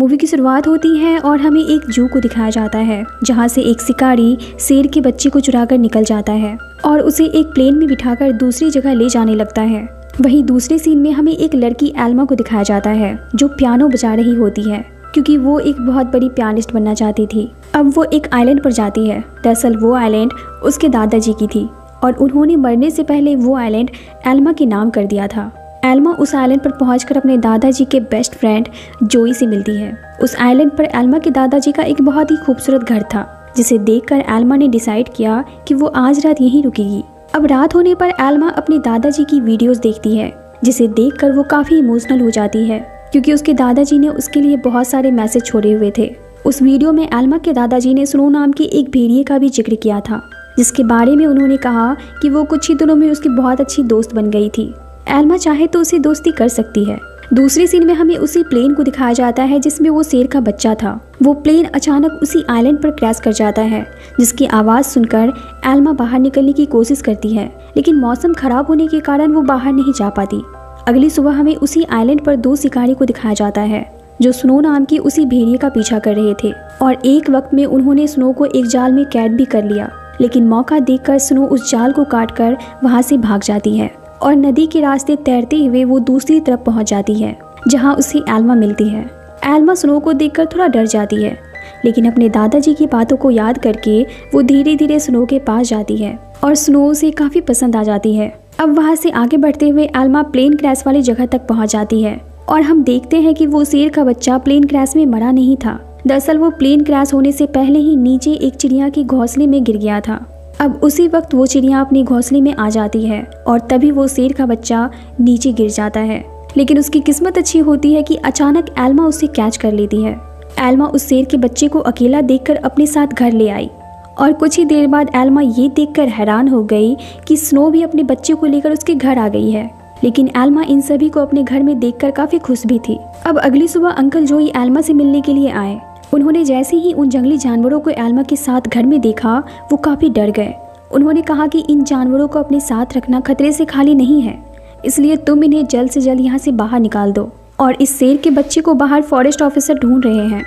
Movie की शुरुआत होती है और हमें एक जू को दिखाया जाता है जहाँ से एक शिकारी शेर के बच्चे को चुराकर निकल जाता है और उसे एक प्लेन में बिठाकर दूसरी जगह ले जाने लगता है। वहीं दूसरे सीन में हमें एक लड़की एल्मा को दिखाया जाता है जो पियानो बजा रही होती है क्योंकि वो एक बहुत बड़ी पियानिस्ट बनना चाहती थी। अब वो एक आइलैंड पर जाती है। दरअसल वो आइलैंड उसके दादाजी की थी और उन्होंने मरने से पहले वो आइलैंड एल्मा के नाम कर दिया था। एल्मा उस आइलैंड पर पहुंचकर अपने दादाजी के बेस्ट फ्रेंड जोई से मिलती है। उस आइलैंड पर एल्मा के दादाजी का एक बहुत ही खूबसूरत घर था जिसे देखकर एल्मा ने डिसाइड किया कि वो आज रात यहीं रुकेगी। अब रात होने पर एल्मा अपने दादाजी की वीडियोस देखती है जिसे देखकर वो काफी इमोशनल हो जाती है क्योंकि उसके दादाजी ने उसके लिए बहुत सारे मैसेज छोड़े हुए थे। उस वीडियो में एल्मा के दादाजी ने स्नो नाम के एक भेड़िए का भी जिक्र किया था जिसके बारे में उन्होंने कहा कि वो कुछ ही दिनों में उसकी बहुत अच्छी दोस्त बन गई थी। एल्मा चाहे तो उसे दोस्ती कर सकती है। दूसरी सीन में हमें उसी प्लेन को दिखाया जाता है जिसमें वो शेर का बच्चा था। वो प्लेन अचानक उसी आइलैंड पर क्रैश कर जाता है जिसकी आवाज़ सुनकर एल्मा बाहर निकलने की कोशिश करती है लेकिन मौसम खराब होने के कारण वो बाहर नहीं जा पाती। अगली सुबह हमें उसी आइलैंड पर 2 शिकारी को दिखाया जाता है जो स्नो नाम की उसी भेड़िए का पीछा कर रहे थे और एक वक्त में उन्होंने स्नो को एक जाल में कैद भी कर लिया। लेकिन मौका देखकर स्नो उस जाल को काटकर वहां से भाग जाती है और नदी के रास्ते तैरते हुए वो दूसरी तरफ पहुंच जाती है जहां उसे एल्मा मिलती है। एल्मा स्नो को देखकर थोड़ा डर जाती है लेकिन अपने दादाजी की बातों को याद करके वो धीरे धीरे स्नो के पास जाती है और स्नो उसे काफी पसंद आ जाती है। अब वहां से आगे बढ़ते हुए एल्मा प्लेन क्रैश वाली जगह तक पहुंच जाती है और हम देखते हैं कि वो शेर का बच्चा प्लेन क्रैश में मरा नहीं था। दरअसल वो प्लेन क्रैश होने से पहले ही नीचे एक चिड़िया के घोंसले में गिर गया था। अब उसी वक्त वो चिड़िया अपने घोंसले में आ जाती है और तभी वो शेर का बच्चा नीचे गिर जाता है। लेकिन उसकी किस्मत अच्छी होती है कि अचानक एल्मा उसे कैच कर लेती है। एल्मा उस शेर के बच्चे को अकेला देखकर अपने साथ घर ले आई और कुछ ही देर बाद एल्मा ये देखकर हैरान हो गई कि स्नो भी अपने बच्चे को लेकर उसके घर आ गई है। लेकिन एल्मा इन सभी को अपने घर में देखकर काफी खुश भी थी। अब अगली सुबह अंकल जोई एल्मा से मिलने के लिए आए। उन्होंने जैसे ही उन जंगली जानवरों को एल्मा के साथ घर में देखा वो काफी डर गए। उन्होंने कहा कि इन जानवरों को अपने साथ रखना खतरे से खाली नहीं है, इसलिए तुम इन्हें जल्द से जल्द यहाँ से बाहर निकाल दो और इस शेर के बच्चे को बाहर फॉरेस्ट ऑफिसर ढूंढ रहे हैं,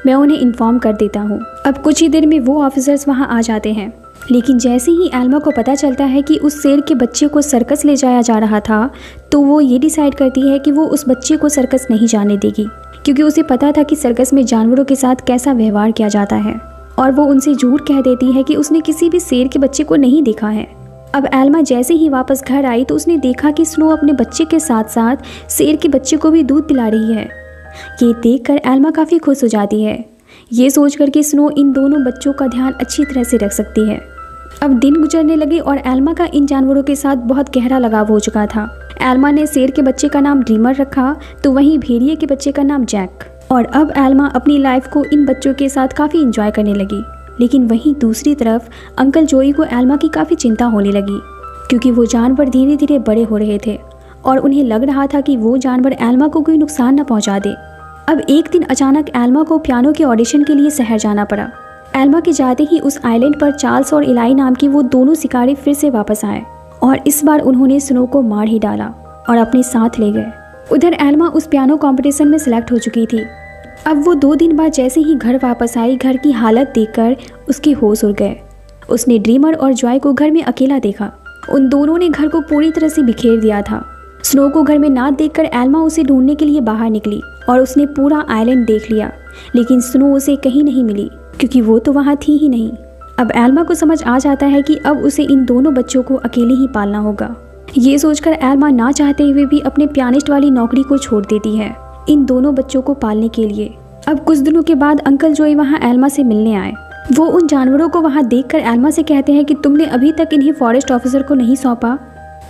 मैं उन्हें इन्फॉर्म कर देता हूँ। अब कुछ ही देर में वो ऑफिसर्स वहाँ आ जाते हैं। लेकिन जैसे ही एल्मा को पता चलता है कि उस शेर के बच्चे को सर्कस ले जाया जा रहा था तो वो ये डिसाइड करती है कि वो उस बच्चे को सर्कस नहीं जाने देगी क्योंकि उसे पता था कि सर्कस में जानवरों के साथ कैसा व्यवहार किया जाता है और वो उनसे झूठ कह देती है कि उसने किसी भी शेर के बच्चे को नहीं देखा है। अब एल्मा जैसे ही वापस घर आई तो उसने देखा कि स्नो अपने बच्चे के साथ साथ शेर के बच्चे को भी दूध पिला रही है। ये देखकर एल्मा काफ़ी खुश हो जाती है, ये सोचकर कि स्नो इन दोनों बच्चों का ध्यान अच्छी तरह से रख सकती है। अब दिन गुजरने लगे और एल्मा का इन जानवरों के साथ बहुत गहरा लगाव हो चुका था। एल्मा ने शेर के बच्चे का नाम ड्रीमर रखा तो वहीं भेड़िए के बच्चे का नाम जैक। और अब एल्मा अपनी लाइफ को इन बच्चों के साथ काफ़ी इंजॉय करने लगी। लेकिन वहीं दूसरी तरफ अंकल जोई को एल्मा की काफ़ी चिंता होने लगी क्योंकि वो जानवर धीरे धीरे बड़े हो रहे थे और उन्हें लग रहा था कि वो जानवर एल्मा को कोई नुकसान न पहुंचा दे। अब एक दिन अचानक एल्मा को पियानो के ऑडिशन के लिए शहर जाना पड़ा। एल्मा के जाते ही उस आइलैंड पर चार्ल्स और इलाई नाम की वो दोनों शिकारी फिर से वापस आए और इस बार उन्होंने स्नो को मार ही डाला और अपने साथ ले गए। उधर एल्मा उस पियानो कंपटीशन में सिलेक्ट हो चुकी थी। अब वो 2 दिन बाद जैसे ही घर वापस आई, घर की हालत देखकर उसके होश उड़ गए। उसने ड्रीमर और जॉय को घर में अकेला देखा। उन दोनों ने घर को पूरी तरह से बिखेर दिया था। स्नो को घर में ना देखकर एल्मा उसे ढूंढने के लिए बाहर निकली और उसने पूरा आइलैंड देख लिया, लेकिन स्नो उसे कहीं नहीं मिली क्योंकि वो तो वहाँ थी ही नहीं। अब एल्मा को समझ आ जाता है कि अब उसे इन दोनों बच्चों को अकेले ही पालना होगा। ये सोचकर एल्मा ना चाहते हुए भी अपने पियानिस्ट वाली नौकरी को छोड़ देती है इन दोनों बच्चों को पालने के लिए। अब कुछ दिनों के बाद अंकल जोई वहाँ एल्मा से मिलने आए। वो उन जानवरों को वहाँ देखकर एल्मा से कहते हैं कि तुमने अभी तक इन्हें फॉरेस्ट ऑफिसर को नहीं सौंपा।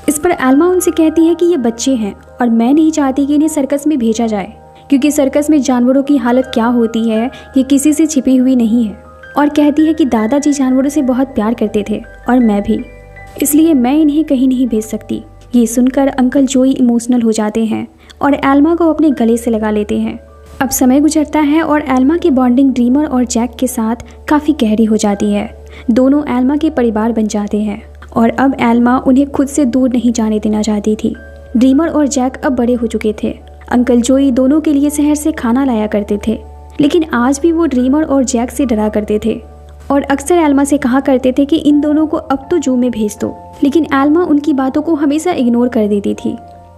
इस पर एल्मा उनसे कहती है कि ये बच्चे हैं और मैं नहीं चाहती कि इन्हें सर्कस में भेजा जाए क्योंकि सर्कस में जानवरों की हालत क्या होती है ये किसी से छिपी हुई नहीं है। और कहती है कि दादाजी जानवरों से बहुत प्यार करते थे और मैं भी, इसलिए मैं इन्हें कहीं नहीं भेज सकती। ये सुनकर अंकल जोई इमोशनल हो जाते हैं और एल्मा को अपने गले से लगा लेते हैं। अब समय गुजरता है और एल्मा की बॉन्डिंग ड्रीमर और जैक के साथ काफ़ी गहरी हो जाती है। दोनों एल्मा के परिवार बन जाते हैं और अब एल्मा उन्हें खुद से दूर नहीं जाने देना चाहती थी। ड्रीमर और जैक अब बड़े हो चुके थे। अंकल जोई दोनों के लिए शहर से खाना लाया करते थे लेकिन आज भी वो ड्रीमर और जैक से डरा करते थे और अक्सर एल्मा से कहा करते थे कि इन दोनों को अब तो जू में भेज दो, लेकिन एल्मा उनकी बातों को हमेशा इग्नोर कर देती थी।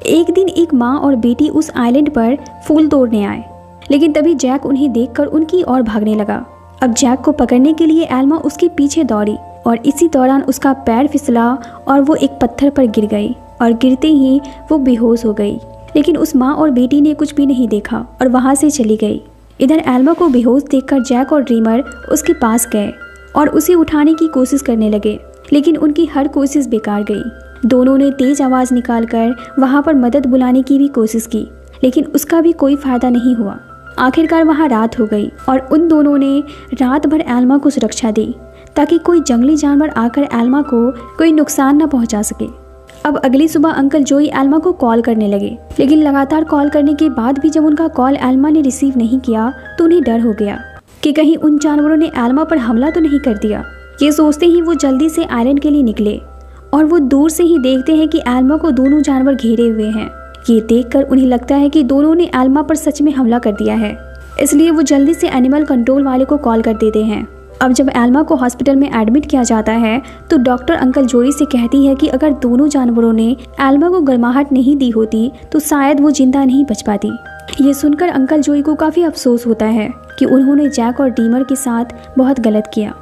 एक दिन एक माँ और बेटी उस आइलैंड पर फूल तोड़ने आए, लेकिन तभी जैक उन्हें देखकर उनकी ओर भागने लगा। अब जैक को पकड़ने के लिए एल्मा उसके पीछे दौड़ी और इसी दौरान उसका पैर फिसला और वो एक पत्थर पर गिर गई और गिरते ही वो बेहोश हो गई। लेकिन उस माँ और बेटी ने कुछ भी नहीं देखा और वहाँ से चली गई। इधर एल्मा को बेहोश देखकर जैक और ड्रीमर उसके पास गए और उसे उठाने की कोशिश करने लगे, लेकिन उनकी हर कोशिश बेकार गई। दोनों ने तेज आवाज़ निकालकर वहाँ पर मदद बुलाने की भी कोशिश की, लेकिन उसका भी कोई फायदा नहीं हुआ। आखिरकार वहाँ रात हो गई और उन दोनों ने रात भर एल्मा को सुरक्षा दी ताकि कोई जंगली जानवर आकर एल्मा को कोई नुकसान न पहुँचा सके। अब अगली सुबह अंकल जोई एल्मा को कॉल करने लगे, लेकिन लगातार कॉल करने के बाद भी जब उनका कॉल एल्मा ने रिसीव नहीं किया तो उन्हें डर हो गया कि कहीं उन जानवरों ने एल्मा पर हमला तो नहीं कर दिया। ये सोचते ही वो जल्दी से आइलैंड के लिए निकले और वो दूर से ही देखते हैं कि एल्मा को दोनों जानवर घेरे हुए हैं। ये देखकर उन्हें लगता है कि दोनों ने एल्मा पर सच में हमला कर दिया है, इसलिए वो जल्दी से एनिमल कंट्रोल वाले को कॉल कर देते हैं। अब जब एल्मा को हॉस्पिटल में एडमिट किया जाता है तो डॉक्टर अंकल जोई से कहती है कि अगर दोनों जानवरों ने एल्मा को गर्माहट नहीं दी होती तो शायद वो जिंदा नहीं बच पाती। ये सुनकर अंकल जोई को काफ़ी अफसोस होता है कि उन्होंने जैक और ड्रीमर के साथ बहुत गलत किया।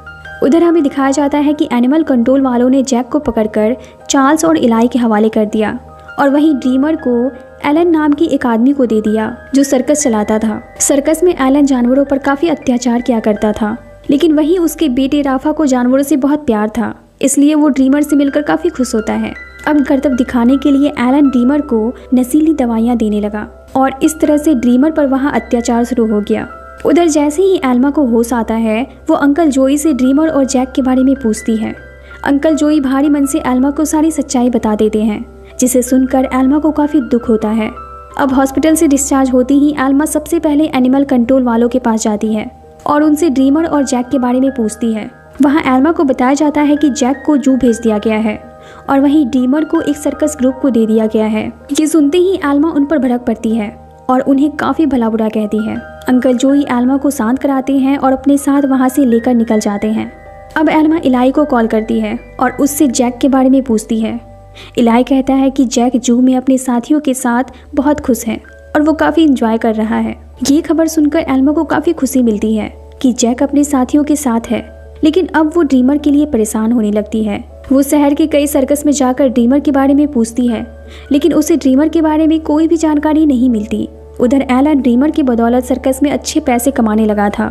उधर हमें दिखाया जाता है कि एनिमल कंट्रोल वालों ने जैक को पकड़कर चार्ल्स और इलाई के हवाले कर दिया और वहीं ड्रीमर को एलन नाम की एक आदमी को दे दिया जो सर्कस चलाता था। सर्कस में एलन जानवरों पर काफ़ी अत्याचार किया करता था, लेकिन वहीं उसके बेटे राफा को जानवरों से बहुत प्यार था, इसलिए वो ड्रीमर से मिलकर काफ़ी खुश होता है। अब करतब दिखाने के लिए एलन ड्रीमर को नशीली दवाइयाँ देने लगा और इस तरह से ड्रीमर पर वहाँ अत्याचार शुरू हो गया। उधर जैसे ही एल्मा को होश आता है वो अंकल जोई से ड्रीमर और जैक के बारे में पूछती है। अंकल जोई भारी मन से एल्मा को सारी सच्चाई बता देते हैं, जिसे सुनकर एल्मा को काफ़ी दुख होता है। अब हॉस्पिटल से डिस्चार्ज होती ही एल्मा सबसे पहले एनिमल कंट्रोल वालों के पास जाती है और उनसे ड्रीमर और जैक के बारे में पूछती है। वहाँ एल्मा को बताया जाता है कि जैक को जू भेज दिया गया है और वहीं ड्रीमर को एक सर्कस ग्रुप को दे दिया गया है। ये सुनते ही एल्मा उन पर भड़क पड़ती है और उन्हें काफ़ी भला बुरा कहती है। अंकल जोई एल्मा को शांत कराते हैं और अपने साथ वहाँ से लेकर निकल जाते हैं। अब एल्मा इलाई को कॉल करती है और उससे जैक के बारे में पूछती है। इलाई कहता है कि जैक जू में अपने साथियों के साथ बहुत खुश है और वो काफ़ी इंजॉय कर रहा है। ये खबर सुनकर एल्मा को काफ़ी खुशी मिलती है कि जैक अपने साथियों के साथ है, लेकिन अब वो ड्रीमर के लिए परेशान होने लगती है। वो शहर के कई सर्कस में जाकर ड्रीमर के बारे में पूछती है, लेकिन उसे ड्रीमर के बारे में कोई भी जानकारी नहीं मिलती। उधर एलन ड्रीमर की बदौलत सर्कस में अच्छे पैसे कमाने लगा था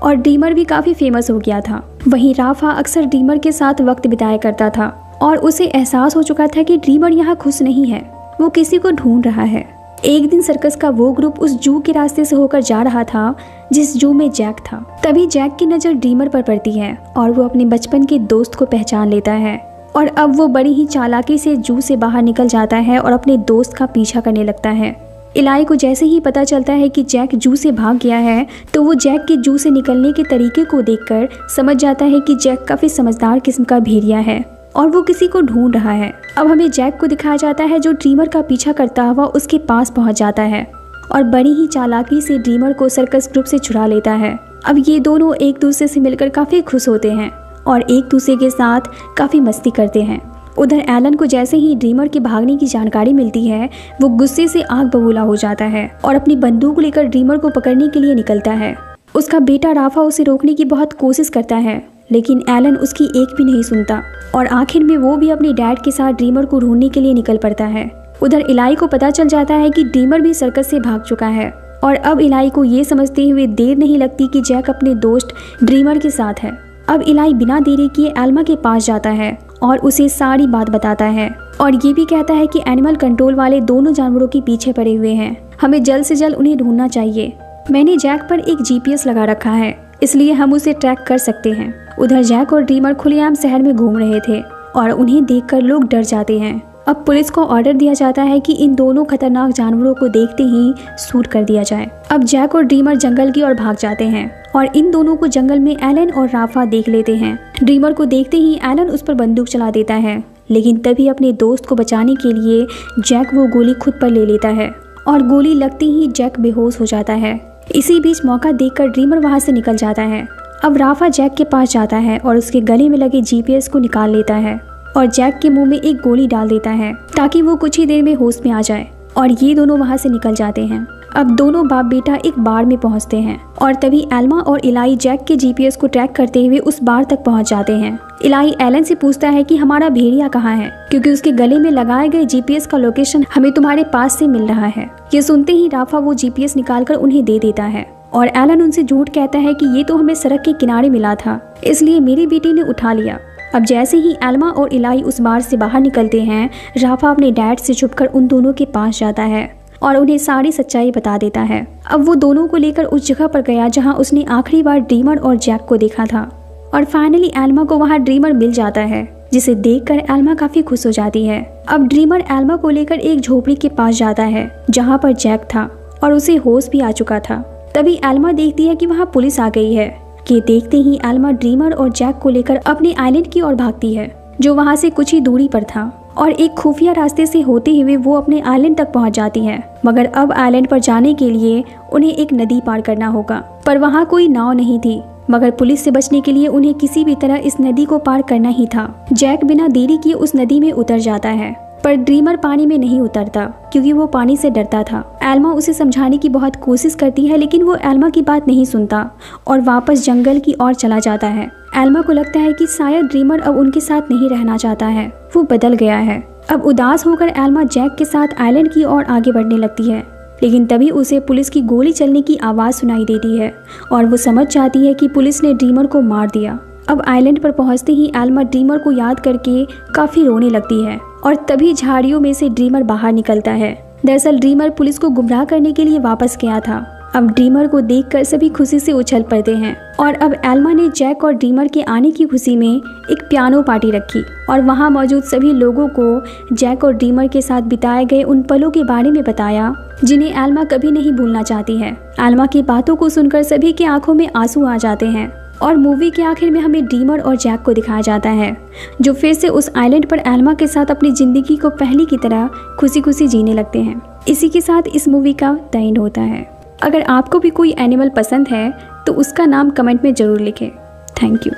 और ड्रीमर भी काफ़ी फेमस हो गया था। वहीं राफा अक्सर ड्रीमर के साथ वक्त बिताया करता था और उसे एहसास हो चुका था कि ड्रीमर यहाँ खुश नहीं है, वो किसी को ढूंढ रहा है। एक दिन सर्कस का वो ग्रुप उस जू के रास्ते से होकर जा रहा था जिस जू में जैक था। तभी जैक की नज़र ड्रीमर पर पड़ती है और वो अपने बचपन के दोस्त को पहचान लेता है और अब वो बड़ी ही चालाकी से जू से बाहर निकल जाता है और अपने दोस्त का पीछा करने लगता है। इलाई को जैसे ही पता चलता है कि जैक जू से भाग गया है तो वो जैक के जू से निकलने के तरीके को देखकर समझ जाता है कि जैक काफ़ी समझदार किस्म का भेड़िया है और वो किसी को ढूंढ रहा है। अब हमें जैक को दिखाया जाता है जो ड्रीमर का पीछा करता हुआ उसके पास पहुंच जाता है और बड़ी ही चालाकी से ड्रीमर को सर्कस ग्रुप से छुड़ा लेता है। अब ये दोनों एक दूसरे से मिलकर काफ़ी खुश होते हैं और एक दूसरे के साथ काफ़ी मस्ती करते हैं। उधर एलन को जैसे ही ड्रीमर के भागने की जानकारी मिलती है वो गुस्से से आग बबूला हो जाता है और अपनी बंदूक लेकर ड्रीमर को पकड़ने के लिए निकलता है। उसका बेटा राफा उसे रोकने की बहुत कोशिश करता है, लेकिन एलन उसकी एक भी नहीं सुनता और आखिर में वो भी अपने डैड के साथ ड्रीमर को ढूंढने के लिए निकल पड़ता है। उधर इलाई को पता चल जाता है कि ड्रीमर भी सर्कस से भाग चुका है और अब इलाई को ये समझते हुए देर नहीं लगती कि जैक अपने दोस्त ड्रीमर के साथ है। अब इलाई बिना देरी किए एल्मा के पास जाता है और उसे सारी बात बताता है और ये भी कहता है कि एनिमल कंट्रोल वाले दोनों जानवरों के पीछे पड़े हुए हैं, हमें जल्द से जल्द उन्हें ढूंढना चाहिए। मैंने जैक पर एक GPS लगा रखा है, इसलिए हम उसे ट्रैक कर सकते हैं। उधर जैक और ड्रीमर खुलेआम शहर में घूम रहे थे और उन्हें देखकर लोग डर जाते हैं। अब पुलिस को ऑर्डर दिया जाता है कि इन दोनों खतरनाक जानवरों को देखते ही शूट कर दिया जाए। अब जैक और ड्रीमर जंगल की ओर भाग जाते हैं और इन दोनों को जंगल में एलन और राफा देख लेते हैं। ड्रीमर को देखते ही एलन उस पर बंदूक चला देता है, लेकिन तभी अपने दोस्त को बचाने के लिए जैक वो गोली खुद पर ले लेता है और गोली लगते ही जैक बेहोश हो जाता है। इसी बीच मौका देखकर ड्रीमर वहाँ से निकल जाता है। अब राफा जैक के पास जाता है और उसके गले में लगे GPS को निकाल लेता है और जैक के मुंह में एक गोली डाल देता है ताकि वो कुछ ही देर में होश में आ जाए और ये दोनों वहाँ से निकल जाते हैं। अब दोनों बाप बेटा एक बार में पहुंचते हैं और तभी एल्मा और इलाई जैक के GPS को ट्रैक करते हुए उस बार तक पहुंच जाते हैं। इलाई एलन से पूछता है कि हमारा भेड़िया कहाँ है, क्योंकि उसके गले में लगाए गए GPS का लोकेशन हमें तुम्हारे पास से मिल रहा है। ये सुनते ही राफा वो GPS निकालकर उन्हें दे देता है और एलन उनसे झूठ कहता है कि ये तो हमें सड़क के किनारे मिला था, इसलिए मेरी बेटी ने उठा लिया। अब जैसे ही एल्मा और इलाई उस बार से बाहर निकलते हैं, राफा अपने डैड से छुपकर उन दोनों के पास जाता है और उन्हें सारी सच्चाई बता देता है। अब वो दोनों को लेकर उस जगह पर गया जहां उसने आखिरी बार ड्रीमर और जैक को देखा था और फाइनली एल्मा को वहां ड्रीमर मिल जाता है, जिसे देखकर एल्मा काफी खुश हो जाती है। अब ड्रीमर एल्मा को लेकर एक झोपड़ी के पास जाता है जहाँ पर जैक था और उसे होश भी आ चुका था। तभी एल्मा देखती है कि वहाँ पुलिस आ गई है। ये देखते ही एल्मा ड्रीमर और जैक को लेकर अपने आइलैंड की ओर भागती है जो वहाँ से कुछ ही दूरी पर था और एक खुफिया रास्ते से होते हुए वो अपने आइलैंड तक पहुंच जाती है। मगर अब आइलैंड पर जाने के लिए उन्हें एक नदी पार करना होगा, पर वहाँ कोई नाव नहीं थी। मगर पुलिस से बचने के लिए उन्हें किसी भी तरह इस नदी को पार करना ही था। जैक बिना देरी किए उस नदी में उतर जाता है, पर ड्रीमर पानी में नहीं उतरता क्योंकि वो पानी से डरता था। एल्मा उसे समझाने की बहुत कोशिश करती है, लेकिन वो एल्मा की बात नहीं सुनता और वापस जंगल की ओर चला जाता है। एल्मा को लगता है कि शायद ड्रीमर अब उनके साथ नहीं रहना चाहता है, वो बदल गया है। अब उदास होकर एल्मा जैक के साथ आइलैंड की ओर आगे बढ़ने लगती है, लेकिन तभी उसे पुलिस की गोली चलने की आवाज़ सुनाई देती है और वो समझ जाती है कि पुलिस ने ड्रीमर को मार दिया। अब आइलैंड पर पहुंचते ही एल्मा ड्रीमर को याद करके काफ़ी रोने लगती है और तभी झाड़ियों में से ड्रीमर बाहर निकलता है। दरअसल ड्रीमर पुलिस को गुमराह करने के लिए वापस गया था। अब ड्रीमर को देखकर सभी खुशी से उछल पड़ते हैं और अब एल्मा ने जैक और ड्रीमर के आने की खुशी में एक पियानो पार्टी रखी और वहां मौजूद सभी लोगों को जैक और ड्रीमर के साथ बिताए गए उन पलों के बारे में बताया जिन्हें एल्मा कभी नहीं भूलना चाहती है। एल्मा की बातों को सुनकर सभी की आंखों में आंसू आ जाते हैं और मूवी के आखिर में हमें ड्रीमर और जैक को दिखाया जाता है जो फिर से उस आइलैंड पर एल्मा के साथ अपनी जिंदगी को पहले की तरह खुशी खुशी जीने लगते हैं। इसी के साथ इस मूवी का द एंड होता है। अगर आपको भी कोई एनिमल पसंद है तो उसका नाम कमेंट में ज़रूर लिखें। Thank you.